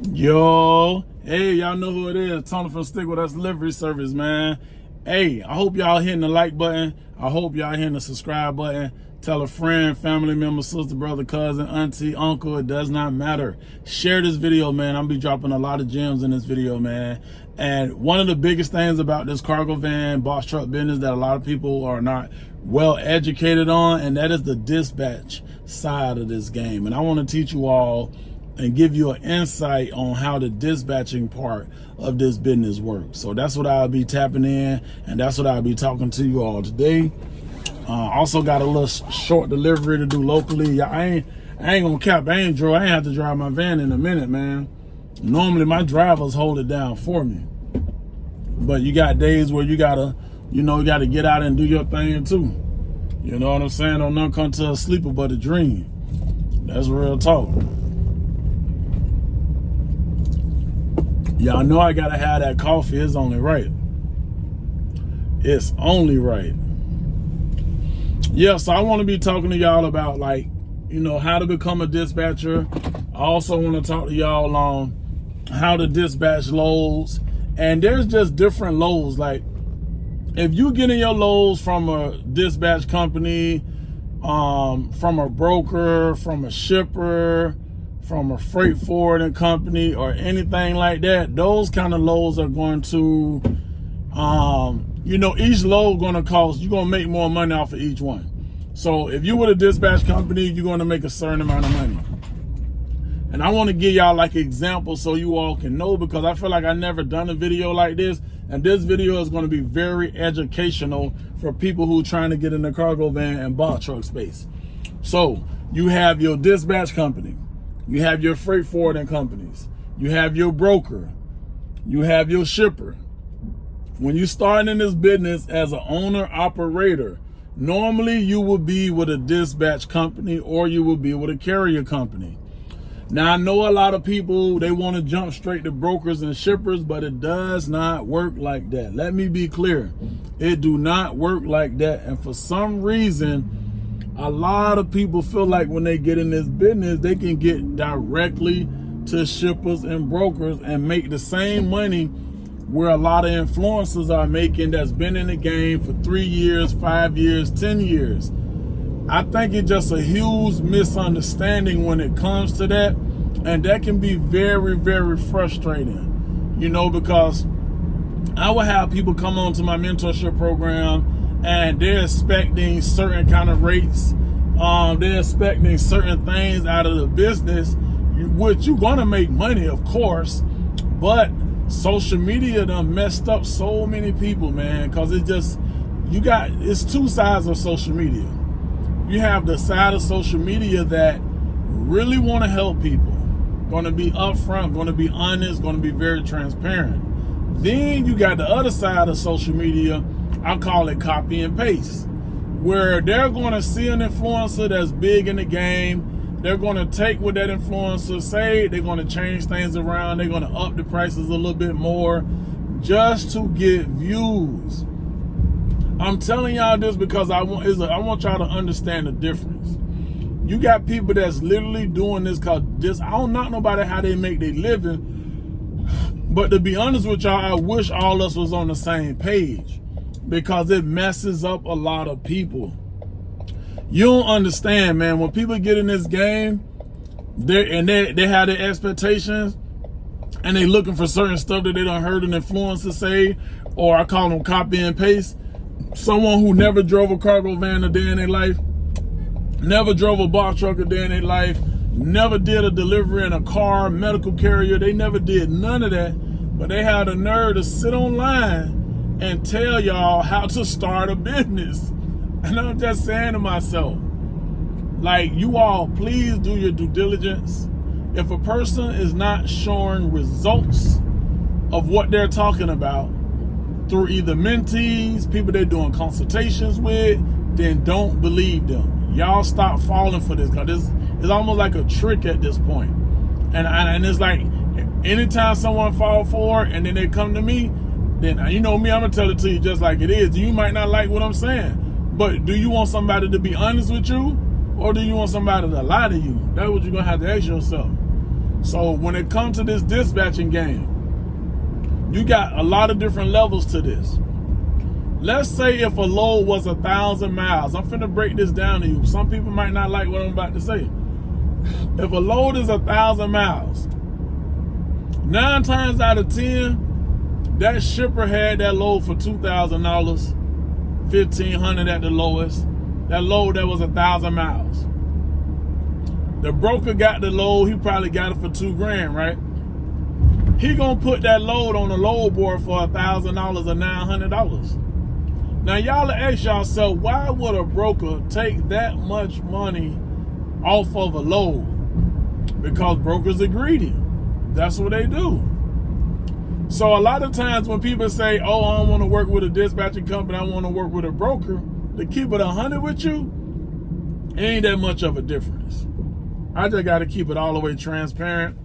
Yo, hey, y'all know who it is. Tony from Stick With Us Delivery Service, man. Hey, I hope y'all hitting the like button. I hope y'all hitting the subscribe button. Tell a friend, family member, sister, brother, cousin, auntie, uncle. It does not matter. Share this video, man. I'm be dropping a lot of gems in this video, man. And one of the biggest things about this cargo van, box truck business that a lot of people are not well educated on, and that is the dispatch side of this game. And I want to teach you all and give you an insight on how the dispatching part of this business works. So that's what I'll be tapping in, and that's what I'll be talking to you all today. Also got a little short delivery to do locally. I ain't gonna cap. I ain't have to drive my van in a minute, man. Normally my drivers hold it down for me, but you got days where you gotta get out and do your thing too. You know what I'm saying? Don't none come to a sleeper but a dream. That's real talk. Y'all know I gotta have that coffee. It's only right. It's only right. Yeah, so I want to be talking to y'all about, like, how to become a dispatcher. I also want to talk to y'all on how to dispatch loads. And there's just different loads. Like, if you getting your loads from a dispatch company, from a broker, from a shipper, from a freight forwarding company, or anything like that, those kind of loads are going to, each load going to cost, you're going to make more money off of each one. So if you with a dispatch company, you're going to make a certain amount of money. And I want to give y'all like examples so you all can know, because I feel like I never done a video like this. And this video is going to be very educational for people who trying to get in the cargo van and box truck space. So you have your dispatch company. You have your freight forwarding companies. You have your broker. You have your shipper. When you start in this business as an owner operator, normally you will be with a dispatch company or you will be with a carrier company. Now, I know a lot of people, they want to jump straight to brokers and shippers, but it does not work like that. Let me be clear. It do not work like that. And for some reason, a lot of people feel like when they get in this business, they can get directly to shippers and brokers and make the same money where a lot of influencers are making that's been in the game for 3 years, 5 years, 10 years. I think it's just a huge misunderstanding when it comes to that. And that can be very, very frustrating, because I will have people come on to my mentorship program and they're expecting certain kind of rates. They're expecting certain things out of the business, which you're going to make money, of course, but social media done messed up so many people, man, because it's two sides of social media. You have the side of social media that really want to help people, going to be upfront, going to be honest, going to be very transparent. Then you got the other side of social media, I call it copy and paste, where they're going to see an influencer that's big in the game. They're going to take what that influencer say. They're going to change things around. They're going to up the prices a little bit more just to get views. I'm telling y'all this because I want y'all to understand the difference. You got people that's literally doing this because I don't knock nobody how they make their living. But to be honest with y'all, I wish all of us was on the same page, because it messes up a lot of people. You don't understand, man. When people get in this game, they have their expectations, and they looking for certain stuff that they done heard an influencer say, or I call them copy and paste. Someone who never drove a cargo van a day in their life, never drove a box truck a day in their life, never did a delivery in a car, medical carrier. They never did none of that, but they had the nerve to sit online and tell y'all how to start a business. And I'm just saying to myself, like, you all, please do your due diligence. If a person is not showing results of what they're talking about through either mentees, people they're doing consultations with, then don't believe them. Y'all stop falling for this, because this is almost like a trick at this point. And it's like, anytime someone fall for it and then they come to me, then you know me, I'm gonna tell it to you just like it is. You might not like what I'm saying, but do you want somebody to be honest with you, or do you want somebody to lie to you? That's what you're gonna have to ask yourself. So when it comes to this dispatching game, you got a lot of different levels to this. Let's say if a load was 1,000 miles. I'm finna break this down to you. Some people might not like what I'm about to say. If a load is 1,000 miles, 9 times out of 10, that shipper had that load for $2,000, $1,500 at the lowest. That load that was 1,000 miles. The broker got the load. He probably got it for $2,000, right? He gonna put that load on the load board for $1,000 or $900. Now y'all ask yourself, why would a broker take that much money off of a load? Because brokers are greedy. That's what they do. So a lot of times when people say, oh, I don't want to work with a dispatching company, I want to work with a broker, to keep it 100 with you, it ain't that much of a difference. I just got to keep it all the way transparent.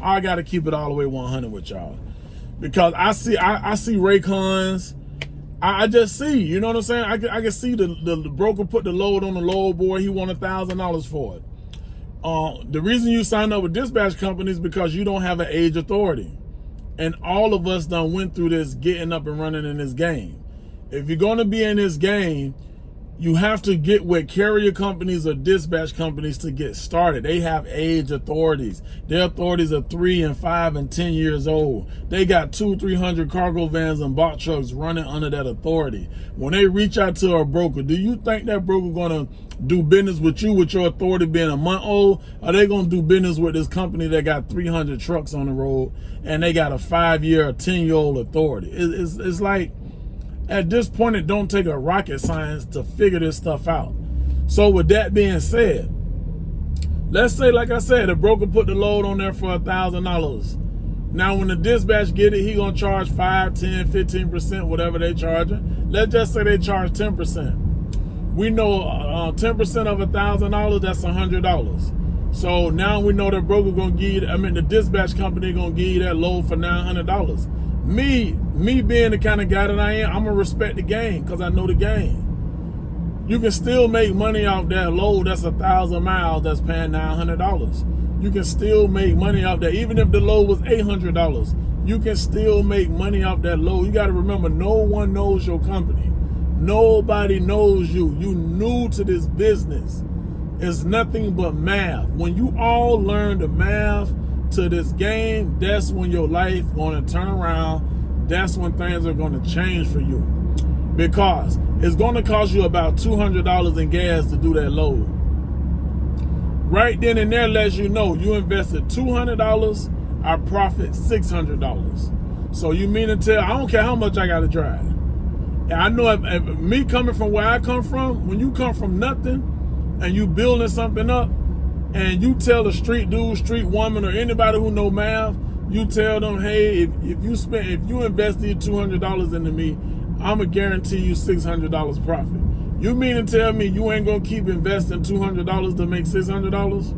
I got to keep it all the way 100 with y'all. Because I see Raycons. I just see, you know what I'm saying? I can see the broker put the load on the load board. He won $1,000 for it. The reason you sign up with dispatch companies is because you don't have an age authority. And all of us done went through this getting up and running in this game. If you're going to be in this game, you have to get with carrier companies or dispatch companies to get started. They have age authorities. Their authorities are 3 and 5 and 10 years old. They got 200-300 cargo vans and box trucks running under that authority. When they reach out to a broker, do you think that broker gonna do business with you with your authority being a month old? Or are they gonna do business with this company that got 300 trucks on the road and they got a 5-year or 10-year-old authority? It's like, at this point, it don't take a rocket science to figure this stuff out. So with that being said, let's say, like I said, the broker put the load on there for $1,000. Now, when the dispatch get it, he gonna charge 5, 10, 15%, whatever they charging. Let's just say they charge 10%. We know 10% of $1,000, that's $100. So now we know the broker gonna give you, the dispatch company gonna give you that load for $900. Me being the kind of guy that I am, I'm gonna respect the game because I know the game. You can still make money off that load that's 1,000 miles that's paying $900. You can still make money off that, even if the load was $800. You can still make money off that load. You got to remember, no one knows your company. Nobody knows you. You new to this business. It's nothing but math. When you all learn the math to this game, that's when your life gonna turn around. That's when things are gonna change for you, because it's gonna cost you about $200 in gas to do that load. Right then and there lets you know you invested $200, I profit $600. So you mean to tell, I don't care how much I gotta drive. And I know if me coming from where I come from, when you come from nothing and you building something up, and you tell a street dude, street woman, or anybody who know math, you tell them, hey, if you invested $200 into me, I'ma guarantee you $600 profit. You mean to tell me you ain't gonna keep investing $200 to make $600?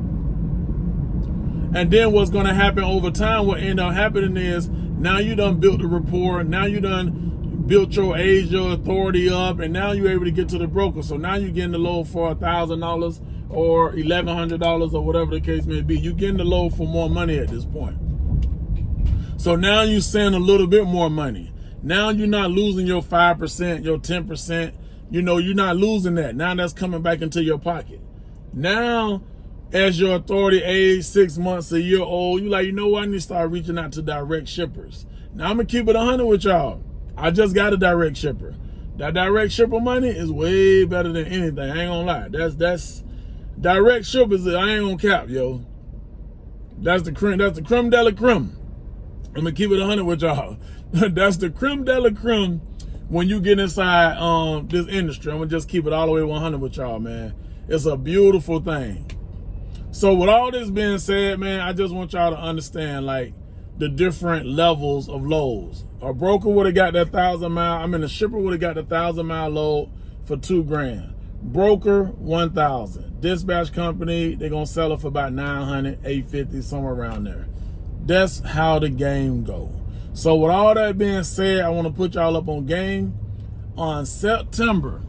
And then what's gonna happen over time, what end up happening is, now you done built the rapport, now you done built your age, your authority up, and now you're able to get to the broker. So now you're getting the load for $1,000 or $1,100 or whatever the case may be. You're getting the load for more money at this point. So now you're saying a little bit more money. Now you're not losing your 5%, your 10%. You know, you're not losing that. Now that's coming back into your pocket. Now, as your authority age 6 months, a year old, you're like, you know what? I need to start reaching out to direct shippers. Now I'm gonna keep it 100 with y'all. I just got a direct shipper. That direct shipper money is way better than anything. I ain't gonna lie. That's direct shippers. I ain't gonna cap, yo. That's the creme de la creme. I'm gonna keep it 100 with y'all. That's the creme de la creme when you get inside this industry. I'm gonna just keep it all the way 100 with y'all, man. It's a beautiful thing. So with all this being said, man, I just want y'all to understand, like, the different levels of loads. A broker would have got that 1,000 mile. A shipper would have got the 1,000 mile load for $2,000. Broker, 1,000. Dispatch company, they're gonna sell it for about 900, 850, somewhere around there. That's how the game go. So with all that being said, I want to put y'all up on game on September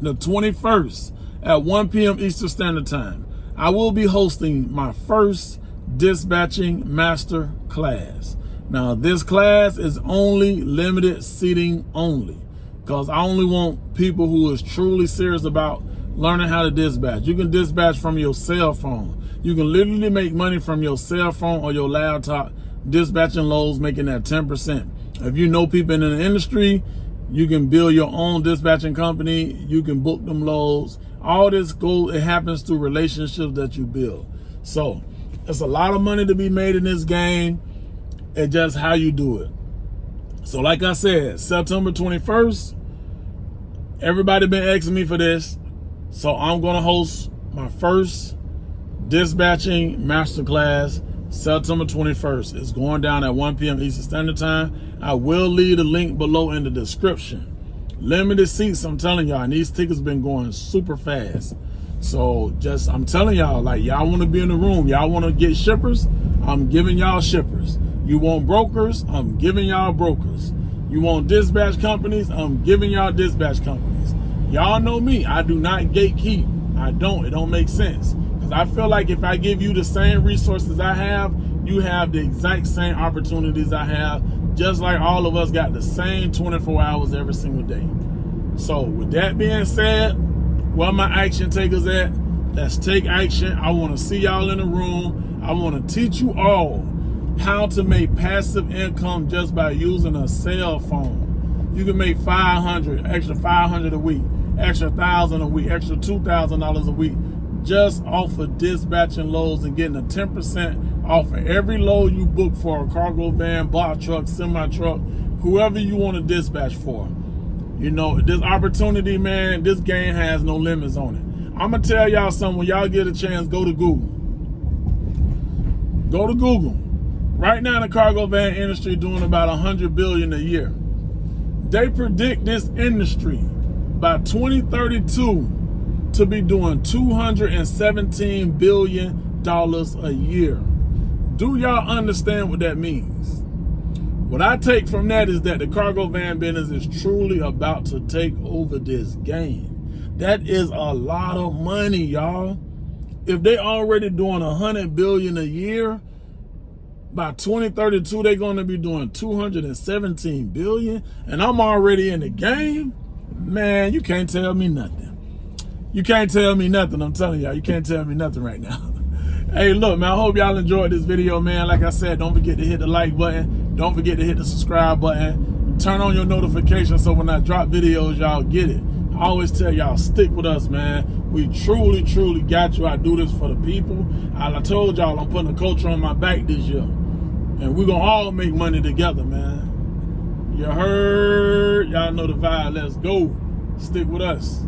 the 21st at 1 p.m. Eastern Standard Time. I will be hosting my first Dispatching Masterclass. Now, this class is only limited seating only, because I only want people who is truly serious about learning how to dispatch. You can dispatch from your cell phone. You can literally make money from your cell phone or your laptop dispatching loads, making that 10%. If you know people in the industry, you can build your own dispatching company. You can book them loads. All this goes, it happens through relationships that you build. So it's a lot of money to be made in this game. It's just how you do it. So like I said, September 21st, everybody been asking me for this. So I'm going to host my first dispatching masterclass September 21st. It's going down at 1 p.m. Eastern Standard Time. I will leave the link below in the description. Limited seats, I'm telling y'all, and these tickets been going super fast. So just, I'm telling y'all, like, y'all want to be in the room, y'all want to get shippers, I'm giving y'all shippers. You want brokers, I'm giving y'all brokers. You want dispatch companies, I'm giving y'all dispatch companies. Y'all know me, I do not gatekeep. I don't, it don't make sense. Because I feel like if I give you the same resources I have, you have the exact same opportunities I have, just like all of us got the same 24 hours every single day. So with that being said, where my action takers at, let's take action. I want to see y'all in the room. I want to teach you all how to make passive income just by using a cell phone. You can make $500, extra $500 a week, extra $1,000 a week, extra $2,000 a week, just off of dispatching loads and getting a 10% off of every load you book for a cargo van, box truck, semi truck, whoever you want to dispatch for. You know, this opportunity, man, this game has no limits on it. I'm going to tell y'all something. When y'all get a chance, go to Google. Go to Google. Right now, the cargo van industry doing about $100 billion a year. They predict this industry by 2032 to be doing $217 billion a year. Do y'all understand what that means? What I take from that is that the cargo van business is truly about to take over this game. That is a lot of money, y'all. If they already doing $100 billion a year, by 2032 they're going to be doing $217 billion, and I'm already in the game. Man, you can't tell me nothing. You can't tell me nothing. I'm telling y'all, you can't tell me nothing right now. Hey, look, man, I hope y'all enjoyed this video, man. Like I said, don't forget to hit the like button. Don't forget to hit the subscribe button. Turn on your notifications so when I drop videos, y'all get it. I always tell y'all, stick with us, man. We truly, truly got you. I do this for the people. I told y'all I'm putting a culture on my back this year. And we're going to all make money together, man. You heard? Y'all know the vibe. Let's go. Stick with us.